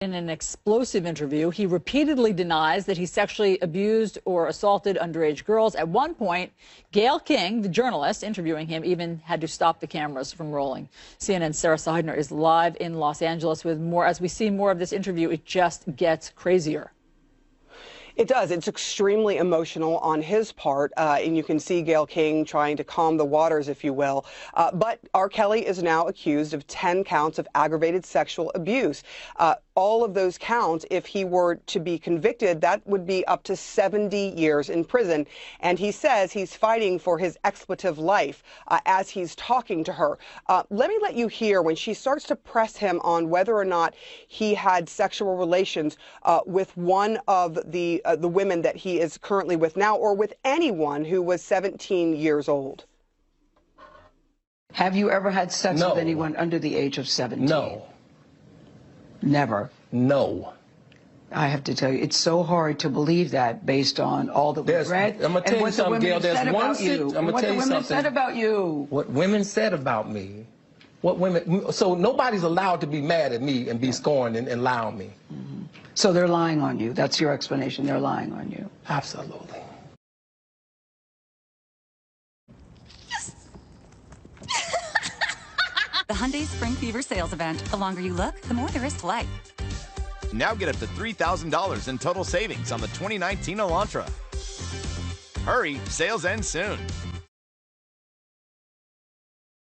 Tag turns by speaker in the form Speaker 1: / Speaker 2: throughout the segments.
Speaker 1: In an explosive interview, he repeatedly denies that he sexually abused or assaulted underage girls. At one point, Gayle King, the journalist interviewing him, even had to stop the cameras from rolling. CNN's Sarah Seidner is live in Los Angeles with more. As we see more of this interview, it just gets crazier.
Speaker 2: It does. It's extremely emotional on his part, and you can see Gayle King trying to calm the waters, if you will. But R. Kelly is now accused of 10 counts of aggravated sexual abuse. All of those counts, if he were to be convicted, that would be up to 70 years in prison. And he says he's fighting for his expletive life as he's talking to her. Let me let you hear when she starts to press him on whether or not he had sexual relations with one of the women that he is currently with now, or with anyone who was 17 years old.
Speaker 3: Have you ever had sex with anyone under the age of 17?
Speaker 4: No.
Speaker 3: Never?
Speaker 4: No.
Speaker 3: I have to tell you, it's so hard to believe that based on all that we've read.
Speaker 4: I'm going to tell you something, Gayle. There's one thing. I'm going to tell you something. What the women said about you.
Speaker 3: What
Speaker 4: women said about me. What women. So nobody's allowed to be mad at me and be scorned and lie on me.
Speaker 3: Mm-hmm. So they're lying on you. That's your explanation. They're lying on you.
Speaker 4: Absolutely.
Speaker 5: The Hyundai Spring Fever sales event. The longer you look, the more there is to like.
Speaker 6: Now get up to $3,000 in total savings on the 2019 Elantra. Hurry, sales end soon.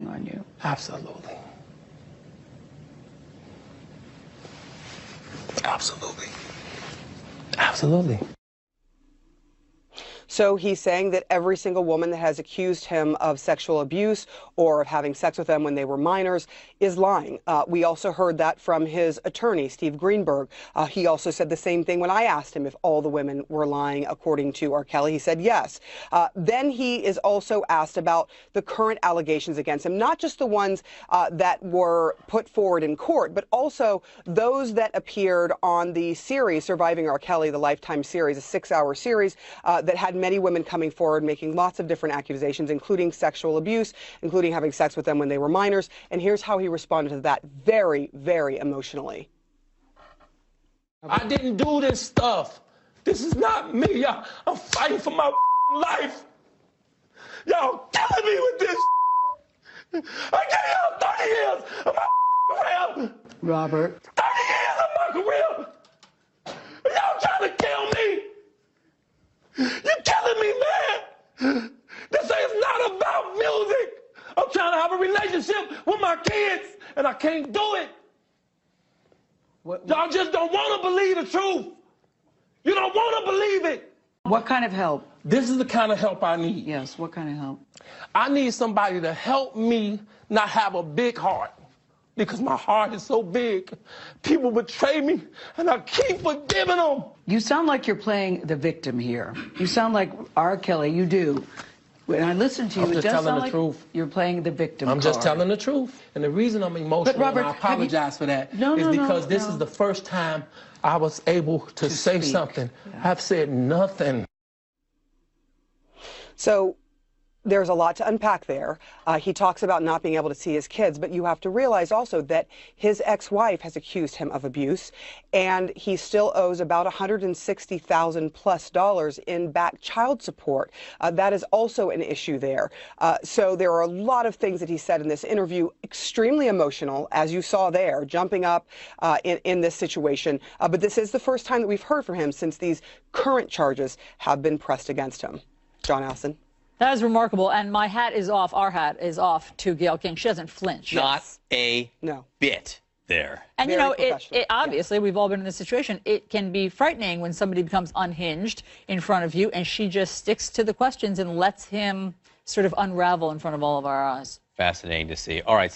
Speaker 3: On you.
Speaker 4: Absolutely. Absolutely. Absolutely.
Speaker 2: So he's saying that every single woman that has accused him of sexual abuse or of having sex with them when they were minors is lying. We also heard that from his attorney, Steve Greenberg. He also said the same thing when I asked him if all the women were lying, according to R. Kelly. He said yes. Then he is also asked about the current allegations against him, not just the ones that were put forward in court, but also those that appeared on the series Surviving R. Kelly, the Lifetime series, a 6-hour series that had many women coming forward making lots of different accusations, including sexual abuse, including having sex with them when they were minors. And here's how he responded to that very, very emotionally.
Speaker 4: I didn't do this stuff. This is not me. I'm fighting for my life. Y'all killing me with this. I gave y'all 30 years of my career.
Speaker 3: Robert.
Speaker 4: 30 years of my career. Y'all trying to kill me. You're killing me, man. This is not about music. I'm trying to have a relationship with my kids, and I can't do it. Y'all just don't want to believe the truth. You don't want to believe it.
Speaker 3: What kind of help?
Speaker 4: This is the kind of help I need.
Speaker 3: Yes, what kind of help?
Speaker 4: I need somebody to help me not have a big heart, because my heart is so big. People betray me, and I keep forgiving them.
Speaker 3: You sound like you're playing the victim here. You sound like R. Kelly, you do. When I listen to you, it does sound like you're playing the victim
Speaker 4: I'm just telling the truth. And the reason I'm emotional,
Speaker 3: Robert,
Speaker 4: and I apologize for that, is because this is the first time I was able to say something. Yeah. I've said nothing.
Speaker 2: So there's a lot to unpack there. He talks about not being able to see his kids, but you have to realize also that his ex-wife has accused him of abuse, and he still owes about $160,000+ in back child support. That is also an issue there. So there are a lot of things that he said in this interview, extremely emotional, as you saw there, jumping up in this situation. But this is the first time that we've heard from him since these current charges have been pressed against him. John Allison.
Speaker 1: That is remarkable, and my hat is off, our hat is off to Gayle King. She doesn't flinch.
Speaker 7: Not a bit there.
Speaker 1: And, you know, it obviously, we've all been in this situation. It can be frightening when somebody becomes unhinged in front of you, and she just sticks to the questions and lets him sort of unravel in front of all of our eyes.
Speaker 7: Fascinating to see. All right.